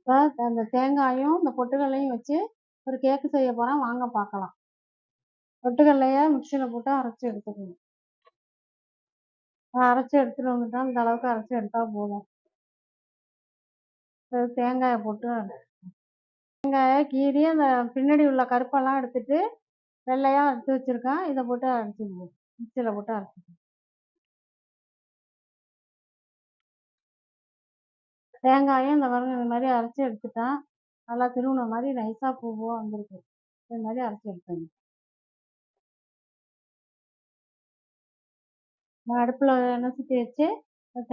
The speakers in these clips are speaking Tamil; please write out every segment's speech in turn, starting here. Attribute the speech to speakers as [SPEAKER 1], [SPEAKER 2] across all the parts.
[SPEAKER 1] இப்போ அந்த தேங்காயும் இந்த பொட்டுக்கல்லையும் வச்சு ஒரு கேக்கு செய்ய போகிறேன், வாங்க பார்க்கலாம். பொட்டுக்கல்லையை மிக்சியில் போட்டு அரைச்சி எடுத்துக்கணும். அரைச்சி எடுத்துகிட்டு வந்துட்டோம், இந்த அளவுக்கு அரைச்சி எடுத்தால் போதும். தேங்காயை போட்டு தேங்காயை கீறி அந்த பின்னாடி உள்ள கருப்பெல்லாம் எடுத்துட்டு வெள்ளையாக எடுத்து வச்சுருக்கேன். இதை போட்டு அரைச்சிக்கணும், மிக்சியில் போட்டு அரைச்சிக்கணும். தேங்காயும் இந்த பாருங்க இந்த மாதிரி அரைச்சி எடுத்துட்டேன். நல்லா திருவுன மாதிரி நைஸாக பூவாக வந்திருக்கு. இந்த மாதிரி அரைச்சி எடுத்துங்க. நான் அடுப்பில் எண்ணெய் சுற்றி வச்சு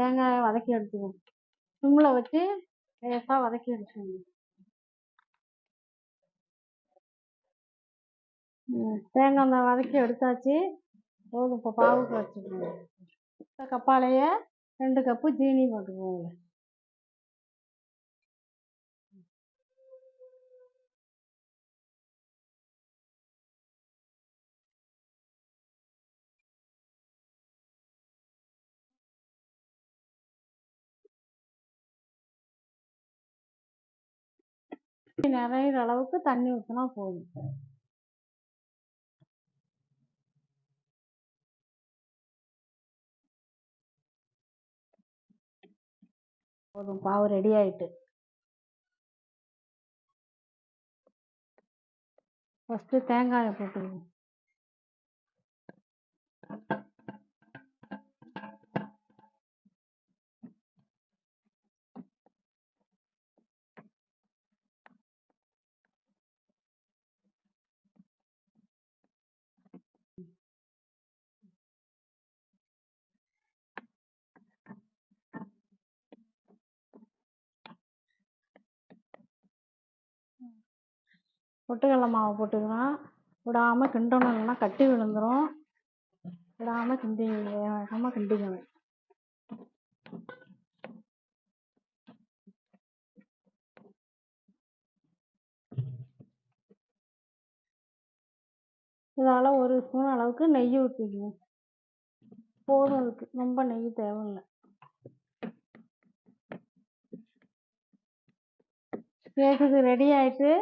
[SPEAKER 1] தேங்காயை வதக்கி எடுத்துக்கணும். சிம்மில் வச்சு லேசாக வதக்கி எடுத்துக்கணும். தேங்காய் வதக்கி எடுத்தாச்சு, போதும். இப்போ பாவுக்கு வச்சுக்கணும். கப்பாலையே 2 கப்பு ஜீனி போட்டுக்கோங்க. நிறையிற அளவுக்கு தண்ணி ஊற்றினா போதும். போதும், பாவு ரெடி ஆயிட்டு. ஃபஸ்ட்டு தேங்காயை போட்டுக்கணும். பொட்டுக்கடலை மாவு போட்டுக்கலாம். விடாமல் கிண்டணும், இல்லைன்னா கட்டி விழுந்துடும். விடாமல் கிண்டிக்கணும். இதால் 1 ஸ்பூன் அளவுக்கு நெய் ஊற்றிக்கணும். போதும், அதுக்கு ரொம்ப நெய் தேவையில்லை. கேக்குக்கு ரெடி ஆயிட்டு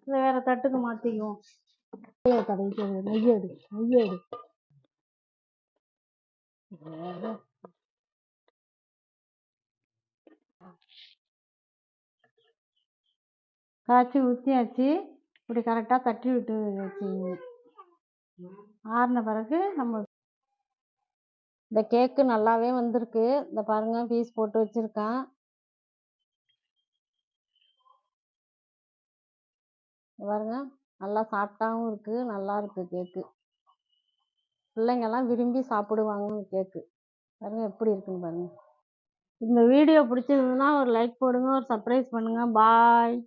[SPEAKER 1] இதை வேற தட்டுக்கு மாற்றிக்குவோம். நெய் எடு. காய்ச்சி ஊற்றியாச்சு. இப்படி கரெக்டாக தட்டி விட்டு வச்சுக்கோங்க. ஆறின பிறகு நம்ம இந்த கேக்கு நல்லாவே வந்திருக்கு. இந்த பாருங்க, பீஸ் போட்டு வச்சுருக்கேன். பாருங்க, நல்லா சாஃப்டாகவும் இருக்குது, நல்லா இருக்குது கேக்கு. பிள்ளைங்கெல்லாம் விரும்பி சாப்பிடுவாங்க கேக்கு. பாருங்க எப்படி இருக்குன்னு பாருங்க. இந்த வீடியோ பிடிச்சிருந்ததுன்னா ஒரு லைக் போடுங்க, ஒரு சப்ஸ்கிரைப் பண்ணுங்க. பாய்.